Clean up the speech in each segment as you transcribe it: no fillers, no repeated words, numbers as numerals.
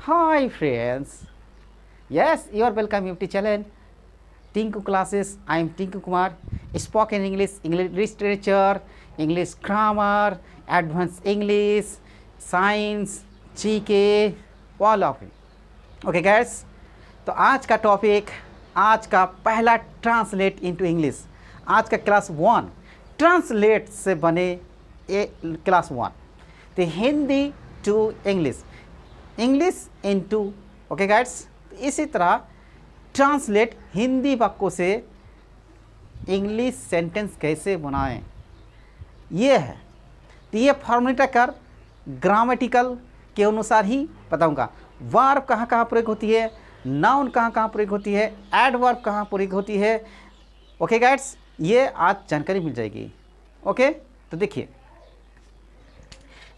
Hi friends, yes, you are welcome YouTube channel Tinku classes. I am Tinku Kumar. Spoken English, English literature, English grammar, advanced English, science, GK, all of it. Okay guys, तो आज का topic, आज का पहला translate into English, आज का class 1 translate से बने क्लास 1, तो Hindi to English, English into, okay guides. इसी तरह ट्रांसलेट हिंदी वाक्यों से इंग्लिश सेंटेंस कैसे बनाएं, ये है। तो ये फॉर्मेटा कर ग्रामेटिकल के अनुसार ही बताऊंगा। वर्ब कहाँ कहाँ प्रयोग होती है, नाउन कहाँ कहाँ प्रयोग होती है, एडवर्ब कहाँ प्रयोग होती है। ओके गाइड्स, ये आज जानकारी मिल जाएगी। ओके, तो देखिए,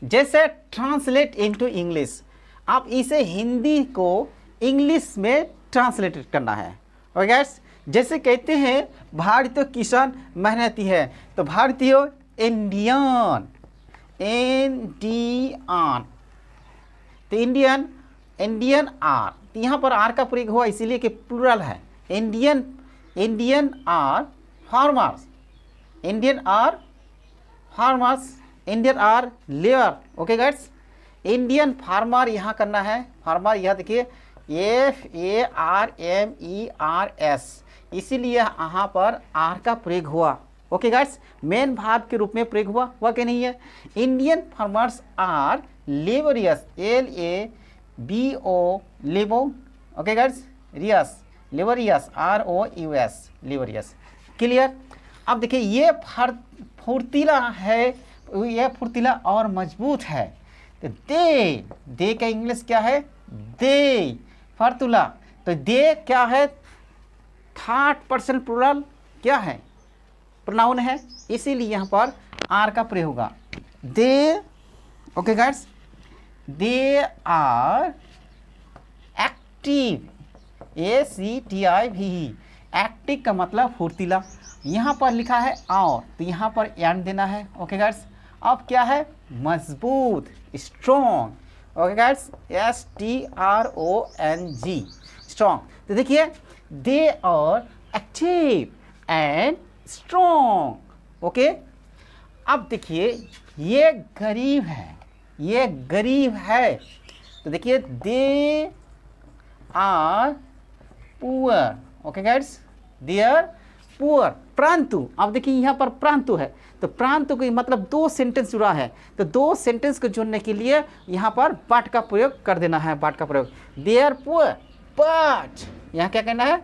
जैसे ट्रांसलेट इनटू इंग्लिश, आप इसे हिंदी को इंग्लिश में ट्रांसलेट करना है। ओके गाइड्स, जैसे कहते हैं भारतीय किसान मेहनती है, तो भारतीय इंडियन, इंडियन, तो इंडियन, इंडियन आर, तो यहाँ पर आर का प्रयोग हुआ इसीलिए कि प्लूरल है। Indian, Indian are farmers, Indian are farmers, Indian are labour. Okay guides, Indian farmer यहाँ करना है, फार्मर यह देखिए FARMERS, इसीलिए यहाँ पर आर का प्रयोग हुआ। ओके गाइड्स, मेन भाव के रूप में प्रयोग हुआ कि नहीं है। Indian farmers are laborious, LABO, लेबो, ओके गाइड्स, रियस, लेबोरियस, ROUS, लेबोरियस। क्लियर। अब देखिए, ये फुर्तीला है, यह फुर्तीला और मजबूत है। तो दे का इंग्लिश क्या है, दे, फर्तुला, तो दे क्या है, थर्ड पर्सन प्लूरल क्या है, प्रोनाउन है, इसीलिए यहाँ पर आर का प्रयोग होगा। They, okay guides, they are active, ACTIV, active का मतलब फुर्तीला। यहाँ पर लिखा है और, तो यहाँ पर एंड देना है। ओके गाइड्स, अब क्या है, मजबूत, strong. Okay guides, STRONG, strong. तो देखिए, they are active and strong. Okay, अब देखिए, ये गरीब है, ये गरीब है, तो देखिए they are poor. Okay guides, they are poor. परंतु, अब देखिए यहाँ पर परंतु है, तो परंतु को मतलब दो सेंटेंस जुड़ा है, तो दो सेंटेंस को जोड़ने के लिए यहाँ पर बट का प्रयोग कर देना है, बट का प्रयोग। दे आर पुअर बट, यहाँ क्या कहना है,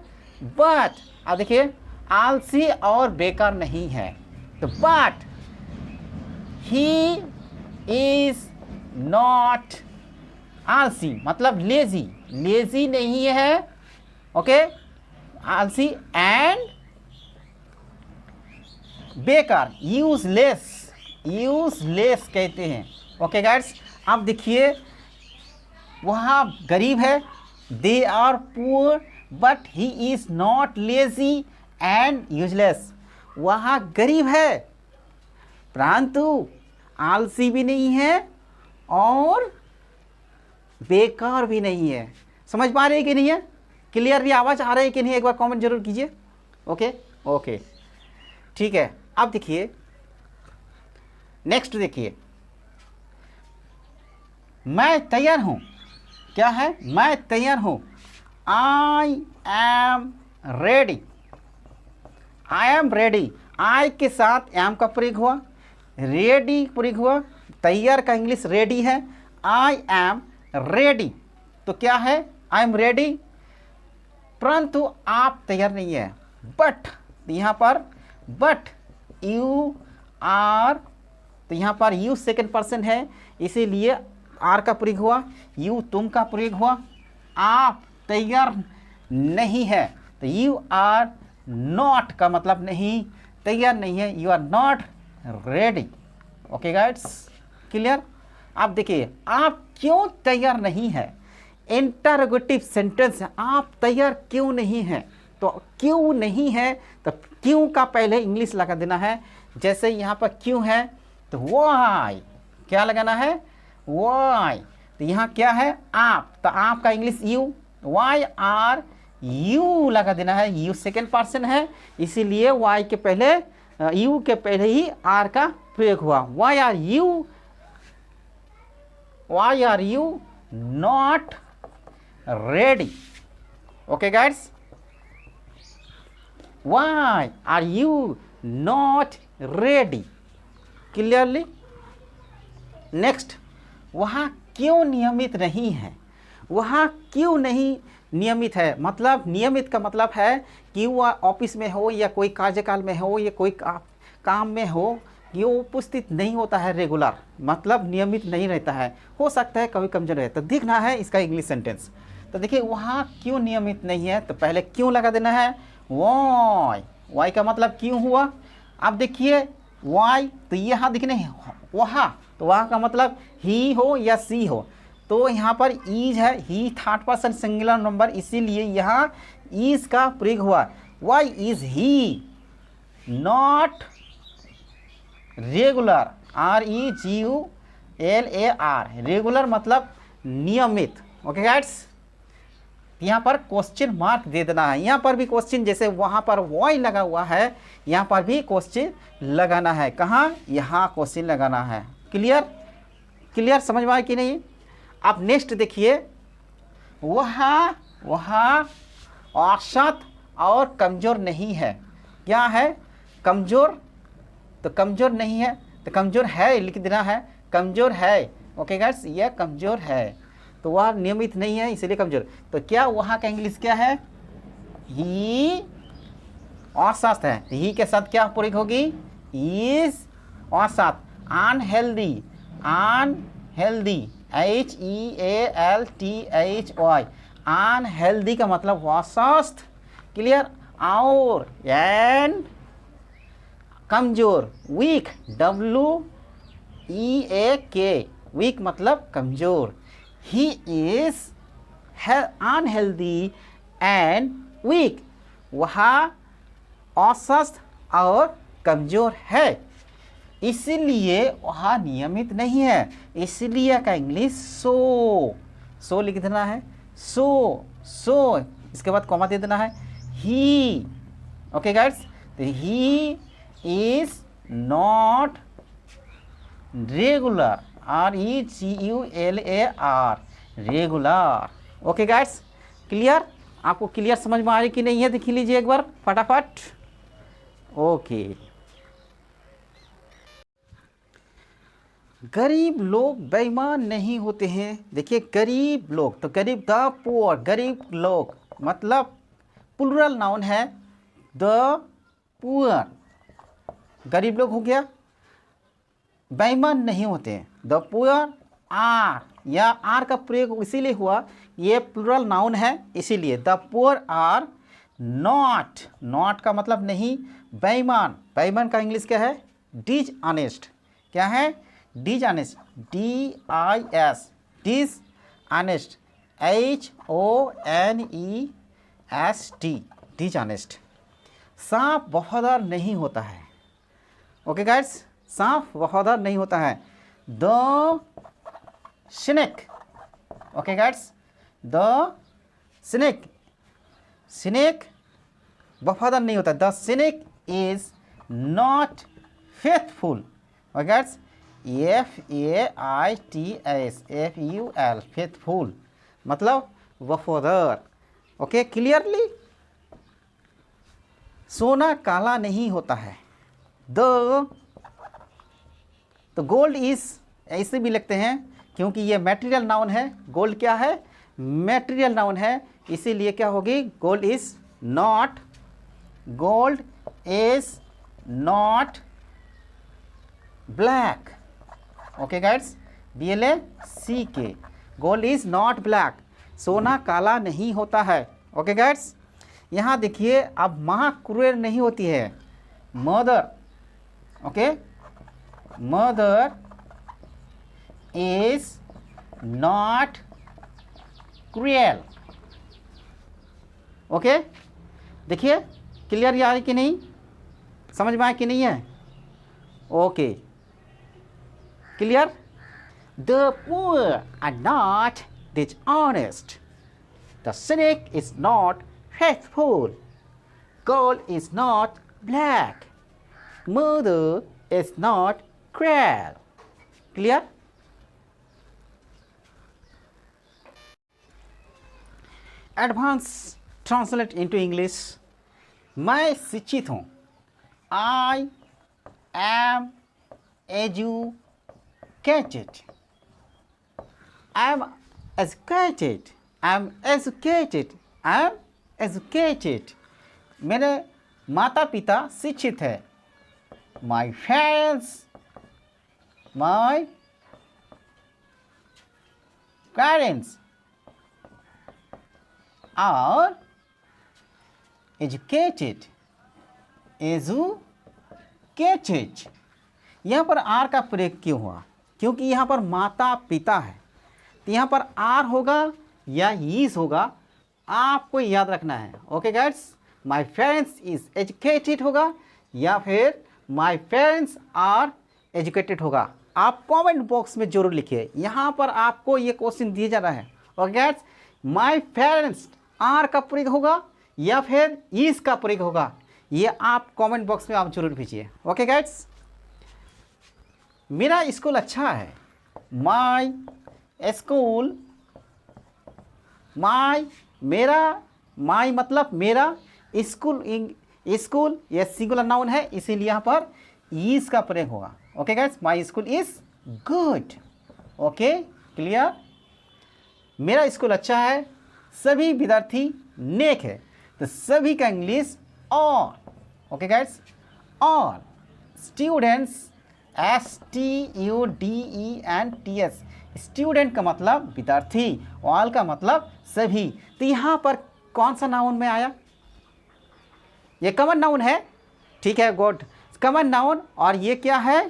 बट। अब देखिए, आलसी और बेकार नहीं है, तो बट ही इज नॉट आलसी, मतलब लेजी, लेजी नहीं है। ओके, आलसी एंड बेकार, यूजलेस, यूजलेस कहते हैं। ओके गाइड्स, अब देखिए, वहाँ गरीब है, they are poor but he is not lazy and useless. वहाँ गरीब है परंतु आलसी भी नहीं है और बेकार भी नहीं है। समझ पा रहे हैं कि नहीं है, क्लियरली आवाज़ आ रही है कि नहीं, एक बार कमेंट जरूर कीजिए। ओके ओके, ठीक है। अब देखिए, नेक्स्ट देखिए, मैं तैयार हूं, क्या है, मैं तैयार हूं, I am ready, I am ready, I के साथ एम का प्रयोग हुआ, रेडी प्रयोग हुआ, तैयार का इंग्लिश रेडी है, आई एम रेडी, तो क्या है, आई एम रेडी, परंतु आप तैयार नहीं है, बट, यहाँ पर बट यू आर, तो यहाँ पर यू सेकेंड पर्सन है, इसीलिए आर का प्रयोग हुआ, यू तुम का प्रयोग हुआ, आप तैयार नहीं है, तो यू आर नॉट का मतलब नहीं, तैयार नहीं है, you are not ready. Okay guides, clear. आप देखिए, आप क्यों तैयार नहीं है, इंटरोगेटिव सेंटेंस है, आप तैयार क्यों नहीं है, तो क्यों नहीं है, तो क्यों का पहले इंग्लिश लगा देना है। जैसे यहाँ पर क्यों है, तो वाई क्या लगाना है, वाई, तो यहाँ क्या है आप, तो आप का English you, why are you लगा देना है, यू सेकेंड पर्सन है इसीलिए वाई के पहले यू के पहले ही आर का प्रयोग हुआ। Why are you not ready. Okay guides, why are you not ready, clearly. Next, वहाँ क्यों नियमित नहीं है, वहाँ क्यों नहीं नियमित है, मतलब नियमित का मतलब है कि वह ऑफिस में हो या कोई कार्यकाल में हो या कोई काम में हो, ये उपस्थित नहीं होता है रेगुलर, मतलब नियमित नहीं रहता है, हो सकता है कभी कमजोर है। तो देखना है इसका इंग्लिश सेंटेंस। तो देखिए वहाँ क्यों नियमित नहीं है, तो पहले क्यों लगा देना है, वाई, वाई का मतलब क्यों हुआ। अब देखिए वाई, तो यहाँ दिखने वहाँ, तो वहाँ का मतलब ही हो या सी हो, तो यहाँ पर इज है, he third person singular number, इसीलिए यहाँ इज का प्रयोग हुआ। Why is he not regular, REGULAR, regular मतलब नियमित। ओके गाइड्स, यहाँ पर क्वेश्चन मार्क दे देना है, यहाँ पर भी क्वेश्चन, जैसे वहाँ पर वाई लगा हुआ है यहाँ पर भी क्वेश्चन लगाना है। कहाँ, यहाँ क्वेश्चन लगाना है। क्लियर समझ में आया कि नहीं। अब नेक्स्ट देखिए, वहाँ औसत और कमज़ोर नहीं है। क्या है, कमज़ोर, तो कमज़ोर नहीं है, तो कमज़ोर है लिख देना है, कमज़ोर है। ओके गाइस, यह कमज़ोर है, तो वह नियमित नहीं है इसलिए कमज़ोर। तो क्या वहाँ का इंग्लिश क्या है, ही औसत है, ही के साथ क्या प्रयोग होगी, इज औसत। अनहेल्दी, HEALTHY, अनहेल्दी का मतलब अस्वस्थ, क्लियर। और एंड कमजोर, वीक, WEAK, वीक मतलब कमजोर। He is unhealthy and weak, वह अस्वस्थ और कमजोर है, इसलिए वह नियमित नहीं है, इसलिए का इंग्लिश सो लिख देना है, सो इसके बाद कॉमा दे देना है, ही। ओके गाइड्स, तो ही is not regular, REGULAR, regular. Okay guides, clear, आपको क्लियर समझ में आ रही कि नहीं है, देख लीजिए एक बार फटाफट। ओके, गरीब लोग बेईमान नहीं होते हैं। देखिए गरीब लोग, तो गरीब द पुअर, गरीब लोग मतलब प्लूरल नाउन है, द पुअर, गरीब लोग हो गया, बेईमान नहीं होते हैं। द पुअर आर, या आर का प्रयोग इसीलिए हुआ, ये प्लूरल नाउन है इसीलिए। द पुअर आर नॉट का मतलब नहीं, बेईमान, बेईमान का इंग्लिश क्या है, डिसऑनेस्ट। क्या है, dishonest, DIS, dishonest, HONEST, dishonest. सांप वफादार नहीं होता है। ओके गाइड्स, सांप वफादार नहीं होता है। The snake, okay guides, the snake वफादार नहीं होता। The snake is not faithful. Okay guides, FAITHFUL, faithful मतलब वफादार। Okay, clearly. सोना काला नहीं होता है। तो गोल्ड इज, ऐसे भी लिखते हैं क्योंकि ये मटेरियल नाउन है। गोल्ड क्या है, मटेरियल नाउन है, इसीलिए क्या होगी, gold is not black. Okay guides, BLACK, gold is not black, सोना काला नहीं होता है। ओके गाइड्स, यहाँ देखिए, अब माँ क्रूएल नहीं होती है, mother. Okay, mother is not cruel. Okay, देखिए क्लियर आ रही कि नहीं, समझ में आया कि नहीं है। Okay, clear. The poor are not dishonest. The cynic is not faithful. Gold is not black. Murder is not cruel. Clear? Advance translate into English. मैं शिक्षित हूँ. I am educated. I am educated. I am educated. I am educated. मेरे माता पिता शिक्षित है. My parents, my parents are educated. Educated. यहाँ पर आर का प्रयोग क्यों हुआ? क्योंकि यहाँ पर माता पिता है, तो यहाँ पर आर होगा या ईज होगा, आपको याद रखना है. Okay guides, my parents is educated होगा या फिर माई पेरेंट्स आर एजुकेटेड होगा. आप कमेंट बॉक्स में जरूर लिखिए. यहाँ पर आपको ये क्वेश्चन दिया जा रहा है. Okay guides, my parents are का प्रयोग होगा या फिर इज का प्रयोग होगा, ये आप कमेंट बॉक्स में आप जरूर भेजिए. ओके गाइड्स, मेरा स्कूल अच्छा है. माई स्कूल, मेरा, माई मतलब मेरा, स्कूल ये सिंगुलर नाउन है, इसीलिए यहाँ पर इज का प्रयोग होगा. Okay guys, my school is good. Okay clear. मेरा स्कूल अच्छा है. सभी विद्यार्थी नेक है, तो सभी का English all. Okay guys, all students, STUDENTS, student का मतलब विद्यार्थी, ऑल का मतलब सभी. तो यहाँ पर कौन सा नाउन में आया? ये कॉमन नाउन है. ठीक है, गुड, कॉमन नाउन. और ये क्या है?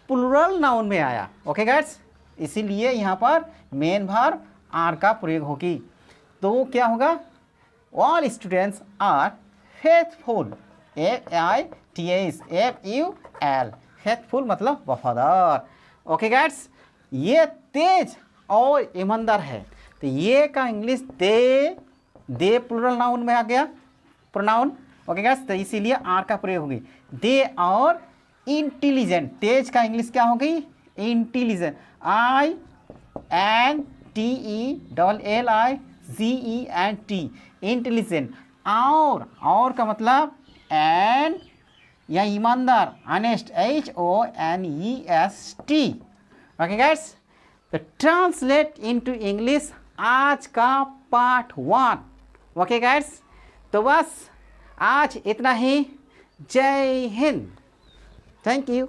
प्लूरल नाउन में आया. ओके गाइस, इसीलिए यहाँ पर मेन वर्ब आर का प्रयोग होगी. तो क्या होगा? All students are faithful. FAITHFUL, faithful मतलब वफादार. ओके गाइस, ये तेज और ईमानदार है, तो ये का इंग्लिश दे प्लूरल नाउन में आ गया, प्रोनाउन. ओके गाइस, तो इसीलिए आर का प्रयोग होगी. दे और इंटेलिजेंट, तेज का इंग्लिश क्या होगी? इंटेलिजेंट. INTELLIGENT, intelligent. और का मतलब एंड या ईमानदार, ऑनेस्ट, HONEST. ओके गाइस, तो ट्रांसलेट इनटू इंग्लिश आज का पार्ट 1. ओके गाइस, तो बस आज इतना ही. जय हिंद. Thank you.